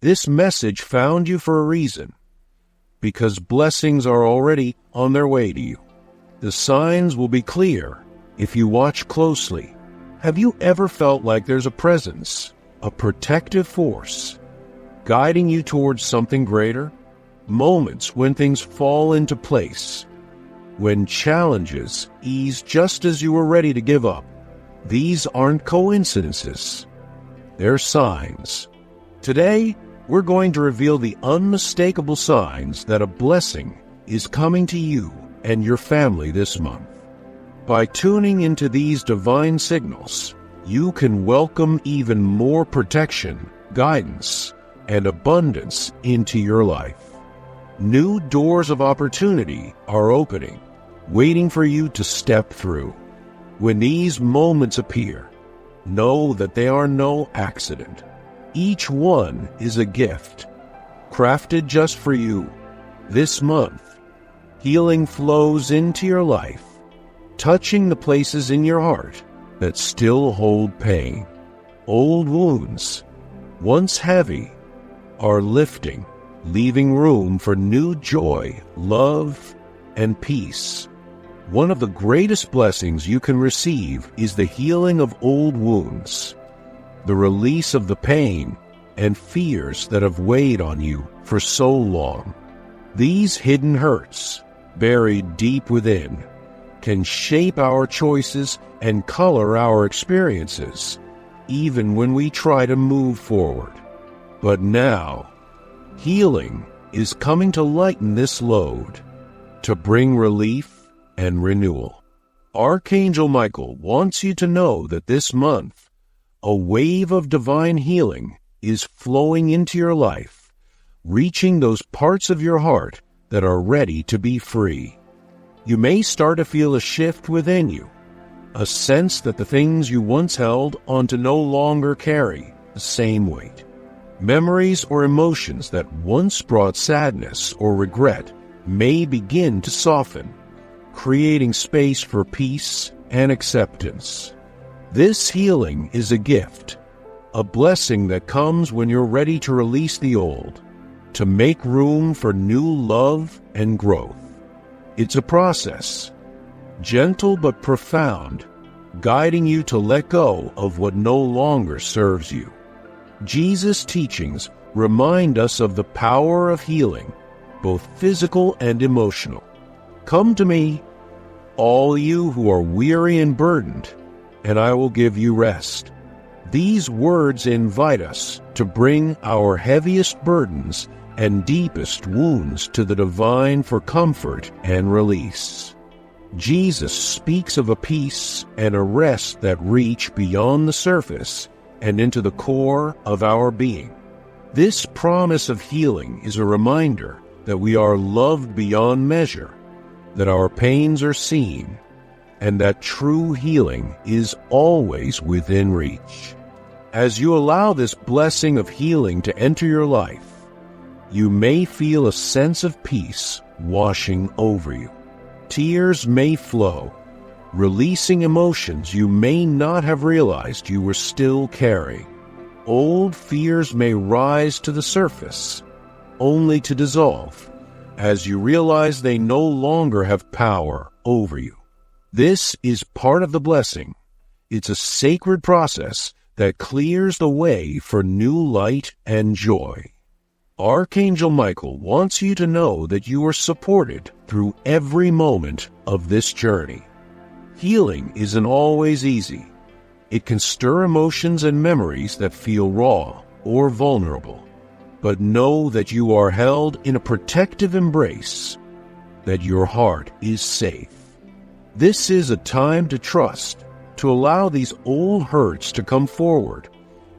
This message found you for a reason, because blessings are already on their way to you. The signs will be clear if you watch closely. Have you ever felt like there's a presence, a protective force, guiding you towards something greater? Moments when things fall into place, when challenges ease just as you were ready to give up. These aren't coincidences. They're signs. Today, we're going to reveal the unmistakable signs that a blessing is coming to you and your family this month. By tuning into these divine signals, you can welcome even more protection, guidance, and abundance into your life. New doors of opportunity are opening, waiting for you to step through. When these moments appear, know that they are no accident. Each one is a gift, crafted just for you. This month, healing flows into your life, touching the places in your heart that still hold pain. Old wounds, once heavy, are lifting, leaving room for new joy, love, and peace. One of the greatest blessings you can receive is the healing of old wounds, the release of the pain and fears that have weighed on you for so long. These hidden hurts, buried deep within, can shape our choices and color our experiences, even when we try to move forward. But now, healing is coming to lighten this load, to bring relief and renewal. Archangel Michael wants you to know that this month, a wave of divine healing is flowing into your life, reaching those parts of your heart that are ready to be free. You may start to feel a shift within you, a sense that the things you once held onto no longer carry the same weight. Memories or emotions that once brought sadness or regret may begin to soften, creating space for peace and acceptance. This healing is a gift, a blessing that comes when you're ready to release the old, to make room for new love and growth. It's a process, gentle but profound, guiding you to let go of what no longer serves you. Jesus' teachings remind us of the power of healing, both physical and emotional. Come to me, all you who are weary and burdened, and I will give you rest. These words invite us to bring our heaviest burdens and deepest wounds to the divine for comfort and release. Jesus speaks of a peace and a rest that reach beyond the surface and into the core of our being. This promise of healing is a reminder that we are loved beyond measure, that our pains are seen, and that true healing is always within reach. As you allow this blessing of healing to enter your life, you may feel a sense of peace washing over you. Tears may flow, releasing emotions you may not have realized you were still carrying. Old fears may rise to the surface, only to dissolve as you realize they no longer have power over you. This is part of the blessing. It's a sacred process that clears the way for new light and joy. Archangel Michael wants you to know that you are supported through every moment of this journey. Healing isn't always easy. It can stir emotions and memories that feel raw or vulnerable. But know that you are held in a protective embrace, that your heart is safe. This is a time to trust, to allow these old hurts to come forward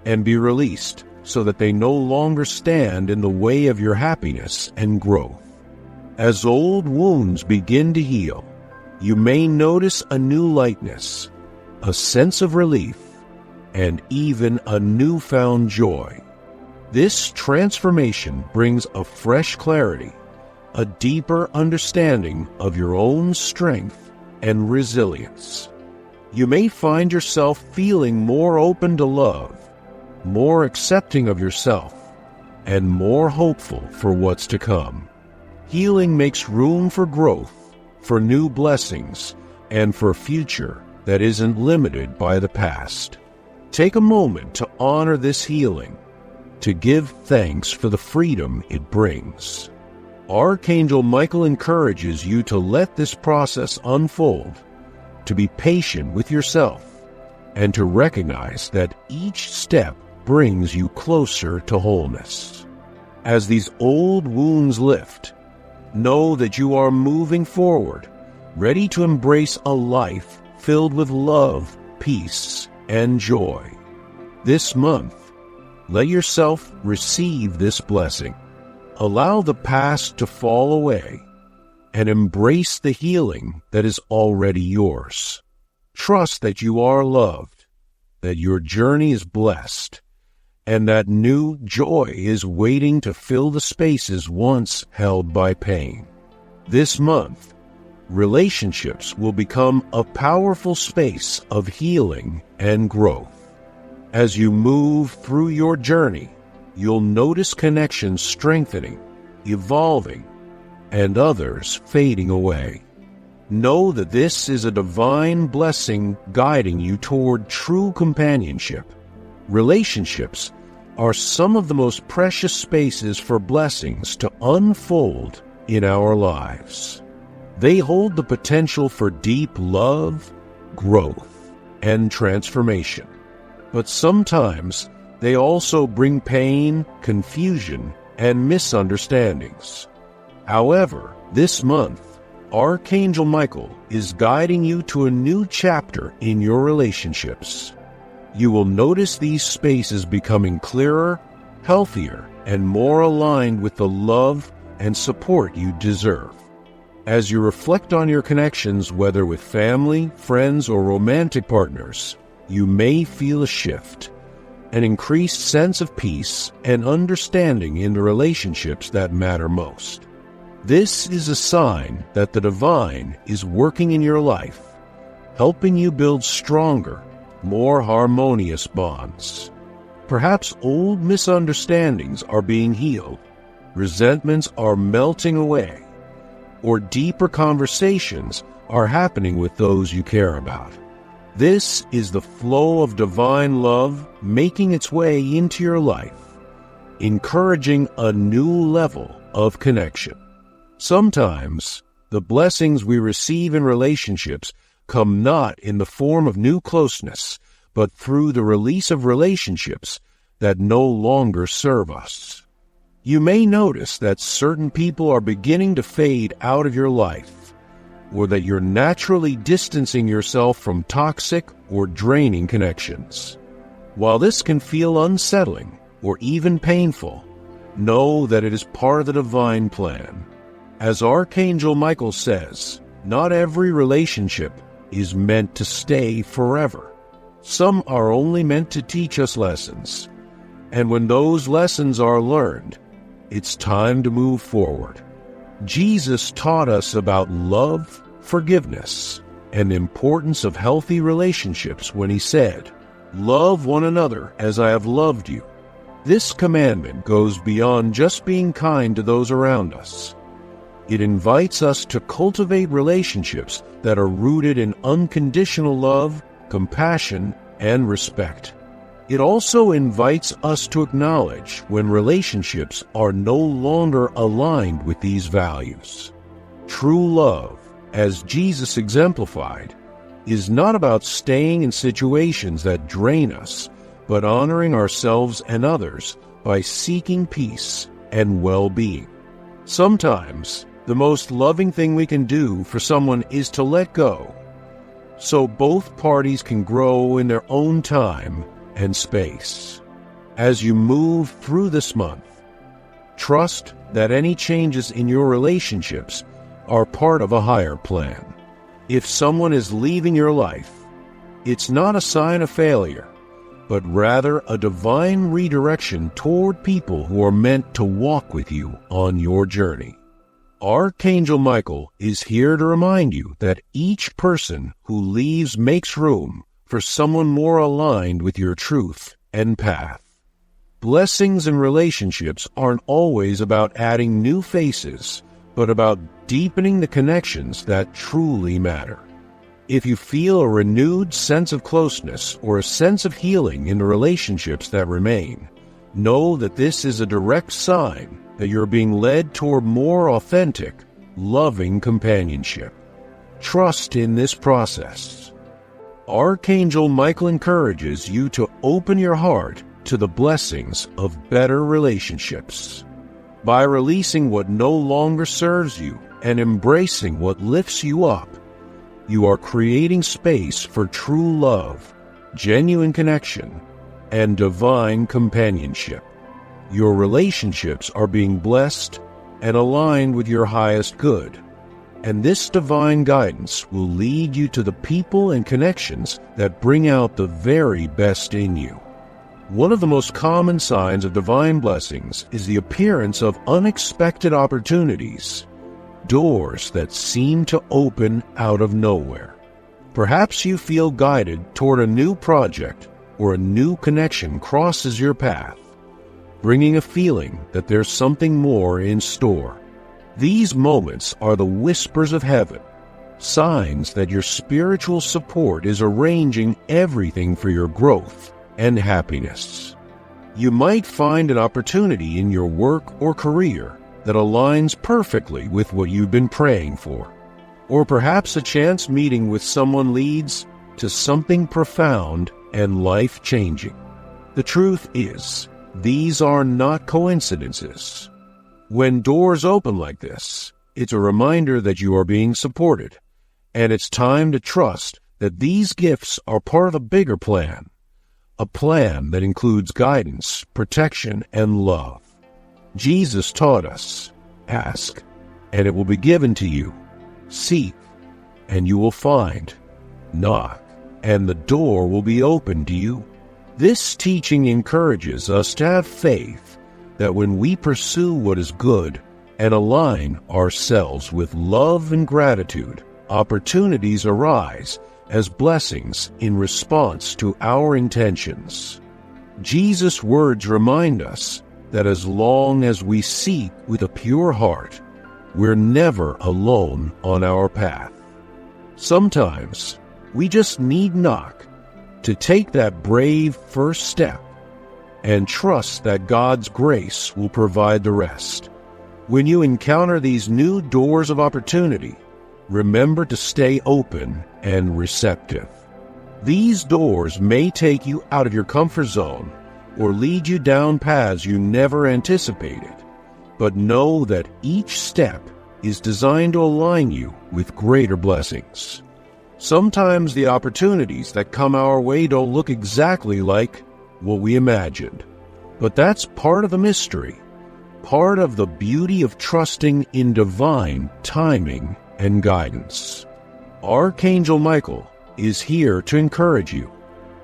and be released so that they no longer stand in the way of your happiness and growth. As old wounds begin to heal, you may notice a new lightness, a sense of relief, and even a newfound joy. This transformation brings a fresh clarity, a deeper understanding of your own strength and resilience. You may find yourself feeling more open to love, more accepting of yourself, and more hopeful for what's to come. Healing makes room for growth, for new blessings, and for a future that isn't limited by the past. Take a moment to honor this healing, to give thanks for the freedom it brings. Archangel Michael encourages you to let this process unfold, to be patient with yourself, and to recognize that each step brings you closer to wholeness. As these old wounds lift, know that you are moving forward, ready to embrace a life filled with love, peace, and joy. This month, let yourself receive this blessing. Allow the past to fall away and embrace the healing that is already yours. Trust that you are loved, that your journey is blessed, and that new joy is waiting to fill the spaces once held by pain. This month, relationships will become a powerful space of healing and growth. As you move through your journey, you'll notice connections strengthening, evolving, and others fading away. Know that this is a divine blessing guiding you toward true companionship. Relationships are some of the most precious spaces for blessings to unfold in our lives. They hold the potential for deep love, growth, and transformation. But sometimes they also bring pain, confusion, and misunderstandings. However, this month, Archangel Michael is guiding you to a new chapter in your relationships. You will notice these spaces becoming clearer, healthier, and more aligned with the love and support you deserve. As you reflect on your connections, whether with family, friends, or romantic partners, you may feel a shift, an increased sense of peace and understanding in the relationships that matter most. This is a sign that the divine is working in your life, helping you build stronger, more harmonious bonds. Perhaps old misunderstandings are being healed, resentments are melting away, or deeper conversations are happening with those you care about. This is the flow of divine love making its way into your life, encouraging a new level of connection. Sometimes, the blessings we receive in relationships come not in the form of new closeness, but through the release of relationships that no longer serve us. You may notice that certain people are beginning to fade out of your life, or that you're naturally distancing yourself from toxic or draining connections. While this can feel unsettling or even painful, know that it is part of the divine plan. As Archangel Michael says, not every relationship is meant to stay forever. Some are only meant to teach us lessons. And when those lessons are learned, it's time to move forward. Jesus taught us about love, forgiveness, and the importance of healthy relationships when he said, "Love one another as I have loved you." This commandment goes beyond just being kind to those around us. It invites us to cultivate relationships that are rooted in unconditional love, compassion, and respect. It also invites us to acknowledge when relationships are no longer aligned with these values. True love, as Jesus exemplified, is not about staying in situations that drain us, but honoring ourselves and others by seeking peace and well-being. Sometimes, the most loving thing we can do for someone is to let go, so both parties can grow in their own time and space. As you move through this month, trust that any changes in your relationships are part of a higher plan. If someone is leaving your life, it's not a sign of failure, but rather a divine redirection toward people who are meant to walk with you on your journey. Archangel Michael is here to remind you that each person who leaves makes room for someone more aligned with your truth and path. Blessings in relationships aren't always about adding new faces, but about deepening the connections that truly matter. If you feel a renewed sense of closeness or a sense of healing in the relationships that remain, know that this is a direct sign that you're being led toward more authentic, loving companionship. Trust in this process. Archangel Michael encourages you to open your heart to the blessings of better relationships. By releasing what no longer serves you and embracing what lifts you up, you are creating space for true love, genuine connection, and divine companionship. Your relationships are being blessed and aligned with your highest good, and this divine guidance will lead you to the people and connections that bring out the very best in you. One of the most common signs of divine blessings is the appearance of unexpected opportunities, doors that seem to open out of nowhere. Perhaps you feel guided toward a new project or a new connection crosses your path, bringing a feeling that there's something more in store. These moments are the whispers of heaven, signs that your spiritual support is arranging everything for your growth and happiness. You might find an opportunity in your work or career that aligns perfectly with what you've been praying for. Or perhaps a chance meeting with someone leads to something profound and life-changing. The truth is, these are not coincidences. When doors open like this, it's a reminder that you are being supported, and it's time to trust that these gifts are part of a bigger plan, a plan that includes guidance, protection, and love. Jesus taught us, ask, and it will be given to you. Seek, and you will find. Knock, and the door will be opened to you. This teaching encourages us to have faith that when we pursue what is good and align ourselves with love and gratitude, opportunities arise as blessings in response to our intentions. Jesus' words remind us that as long as we seek with a pure heart, we're never alone on our path. Sometimes we just need knock to take that brave first step and trust that God's grace will provide the rest. When you encounter these new doors of opportunity, remember to stay open and receptive. These doors may take you out of your comfort zone or lead you down paths you never anticipated, but know that each step is designed to align you with greater blessings. Sometimes the opportunities that come our way don't look exactly like what we imagined, but that's part of the mystery, part of the beauty of trusting in divine timing and guidance. Archangel Michael is here to encourage you.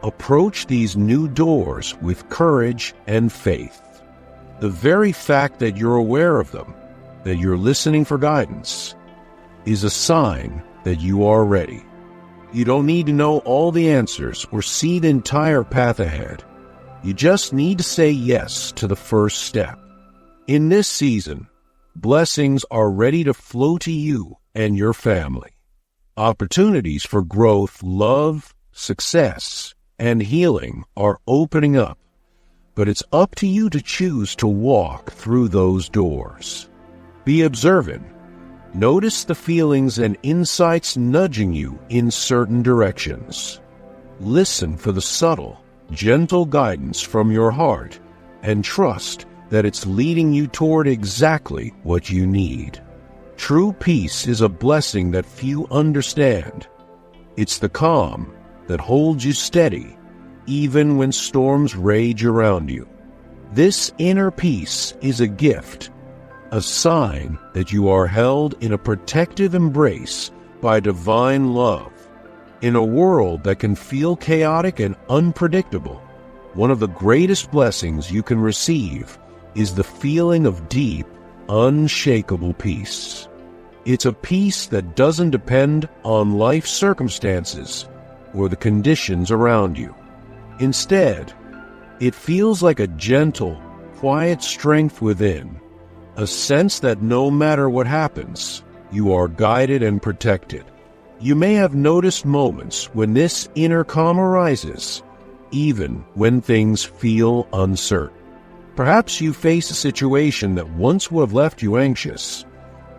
Approach these new doors with courage and faith. The very fact that you're aware of them, that you're listening for guidance, is a sign that you are ready. You don't need to know all the answers or see the entire path ahead. You just need to say yes to the first step. In this season, blessings are ready to flow to you and your family. Opportunities for growth, love, success, and healing are opening up, but it's up to you to choose to walk through those doors. Be observant. Notice the feelings and insights nudging you in certain directions. Listen for the subtle, gentle guidance from your heart and trust that it's leading you toward exactly what you need. True peace is a blessing that few understand. It's the calm that holds you steady even when storms rage around you. This inner peace is a gift, a sign that you are held in a protective embrace by divine love. In a world that can feel chaotic and unpredictable, one of the greatest blessings you can receive is the feeling of deep, unshakable peace. It's a peace that doesn't depend on life circumstances or the conditions around you. Instead, It feels like a gentle, quiet strength within, a sense that no matter what happens, you are guided and protected. You may have noticed moments when this inner calm arises, even when things feel uncertain. Perhaps you face a situation that once would have left you anxious,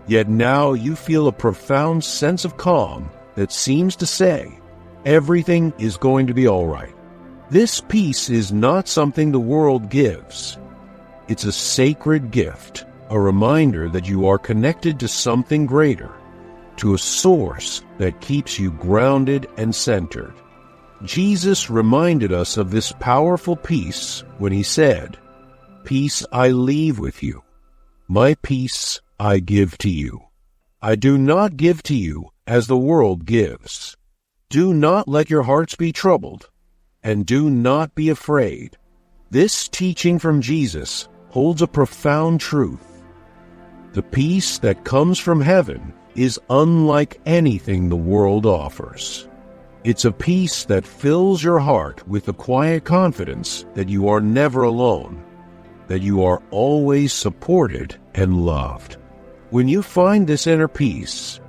yet now you feel a profound sense of calm that seems to say, everything is going to be all right. This peace is not something the world gives. It's a sacred gift, a reminder that you are connected to something greater, to a source that keeps you grounded and centered. Jesus reminded us of this powerful peace when he said, "Peace I leave with you. My peace I give to you. I do not give to you as the world gives. Do not let your hearts be troubled, and do not be afraid." This teaching from Jesus holds a profound truth. The peace that comes from heaven is unlike anything the world offers. It's a peace that fills your heart with the quiet confidence that you are never alone, that you are always supported and loved. When you find this inner peace,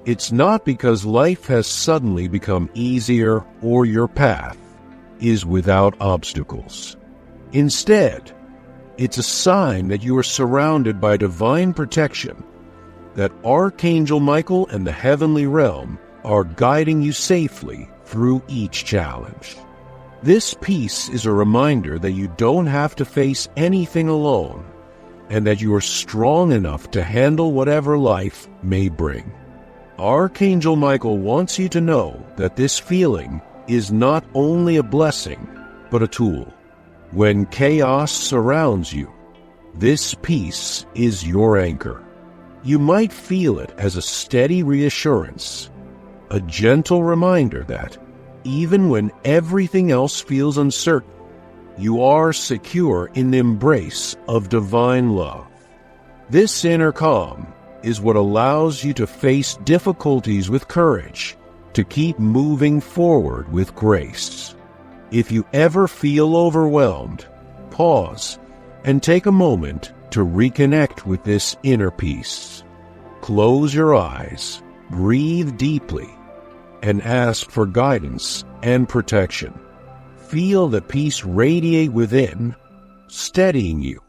it's not because life has suddenly become easier or your path is without obstacles. Instead, it's a sign that you are surrounded by divine protection, that Archangel Michael and the heavenly realm are guiding you safely through each challenge. This peace is a reminder that you don't have to face anything alone, and that you are strong enough to handle whatever life may bring. Archangel Michael wants you to know that this feeling is not only a blessing, but a tool. When chaos surrounds you, this peace is your anchor. You might feel it as a steady reassurance, a gentle reminder that, even when everything else feels uncertain, you are secure in the embrace of divine love. This inner calm is what allows you to face difficulties with courage, to keep moving forward with grace. If you ever feel overwhelmed, pause and take a moment to reconnect with this inner peace. Close your eyes, breathe deeply, and ask for guidance and protection. Feel the peace radiate within, steadying you,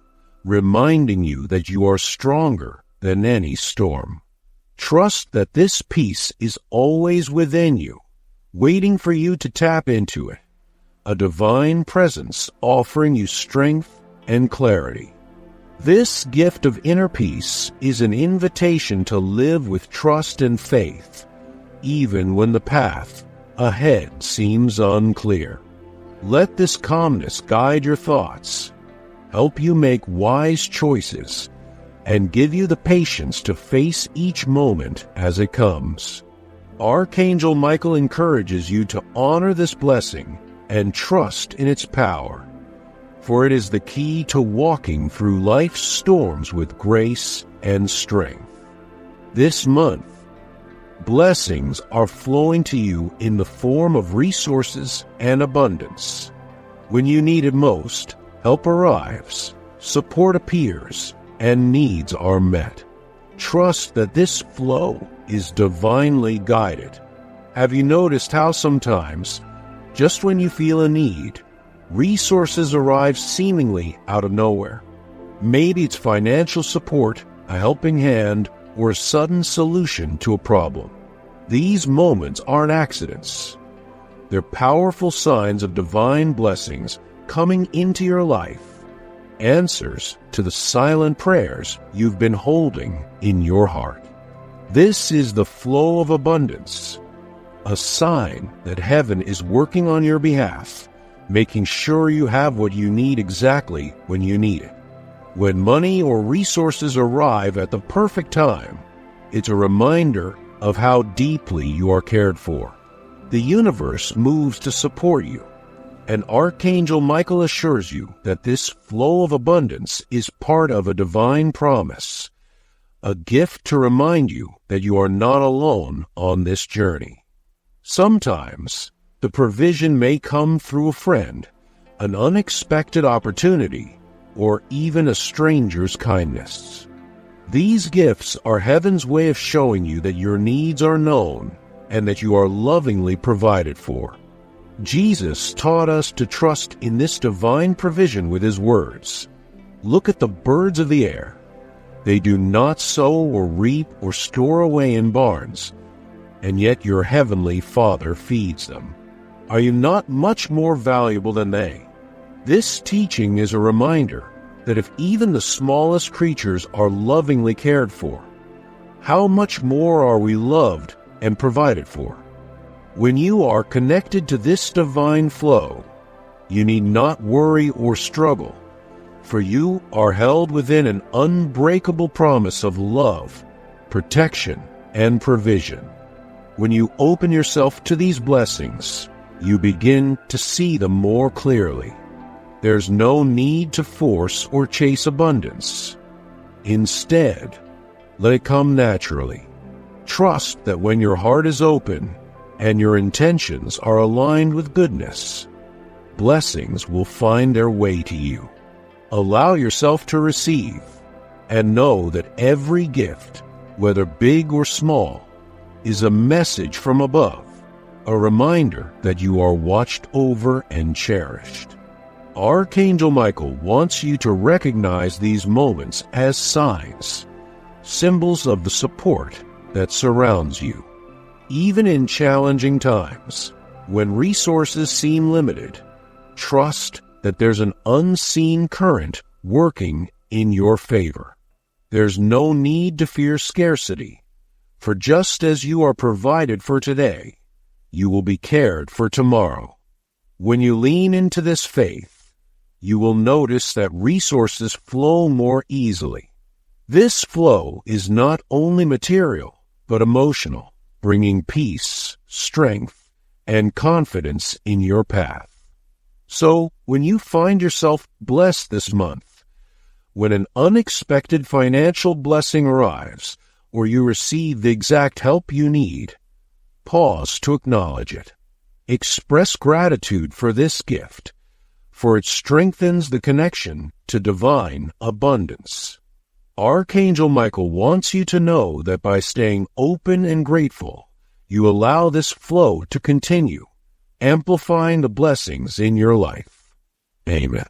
reminding you that you are stronger than any storm. Trust that this peace is always within you, waiting for you to tap into it, a divine presence offering you strength and clarity. This gift of inner peace is an invitation to live with trust and faith, even when the path ahead seems unclear. Let this calmness guide your thoughts, help you make wise choices, and give you the patience to face each moment as it comes. Archangel Michael encourages you to honor this blessing and trust in its power, for it is the key to walking through life's storms with grace and strength. This month, blessings are flowing to you in the form of resources and abundance. When you need it most, help arrives, support appears, and needs are met. Trust that this flow is divinely guided. Have you noticed how sometimes, just when you feel a need, resources arrive seemingly out of nowhere? Maybe it's financial support, a helping hand, or a sudden solution to a problem. These moments aren't accidents. They're powerful signs of divine blessings coming into your life, answers to the silent prayers you've been holding in your heart. This is the flow of abundance, a sign that heaven is working on your behalf, making sure you have what you need exactly when you need it. When money or resources arrive at the perfect time, it's a reminder of how deeply you are cared for. The universe moves to support you, and Archangel Michael assures you that this flow of abundance is part of a divine promise, a gift to remind you that you are not alone on this journey. Sometimes, the provision may come through a friend, an unexpected opportunity, or even a stranger's kindness. These gifts are heaven's way of showing you that your needs are known and that you are lovingly provided for. Jesus taught us to trust in this divine provision with his words. Look at the birds of the air. They do not sow or reap or store away in barns, and yet your heavenly Father feeds them. Are you not much more valuable than they? This teaching is a reminder that if even the smallest creatures are lovingly cared for, how much more are we loved and provided for? When you are connected to this divine flow, you need not worry or struggle, for you are held within an unbreakable promise of love, protection, and provision. When you open yourself to these blessings, you begin to see them more clearly. There's no need to force or chase abundance. Instead, let it come naturally. Trust that when your heart is open and your intentions are aligned with goodness, blessings will find their way to you. Allow yourself to receive, and know that every gift, whether big or small, is a message from above, a reminder that you are watched over and cherished. Archangel Michael wants you to recognize these moments as signs, symbols of the support that surrounds you. Even in challenging times, when resources seem limited, trust that there's an unseen current working in your favor. There's no need to fear scarcity, for just as you are provided for today, you will be cared for tomorrow. When you lean into this faith, you will notice that resources flow more easily. This flow is not only material, but emotional, bringing peace, strength, and confidence in your path. So, when you find yourself blessed this month, when an unexpected financial blessing arrives, or you receive the exact help you need, pause to acknowledge it. Express gratitude for this gift, for it strengthens the connection to divine abundance. Archangel Michael wants you to know that by staying open and grateful, you allow this flow to continue, amplifying the blessings in your life. Amen.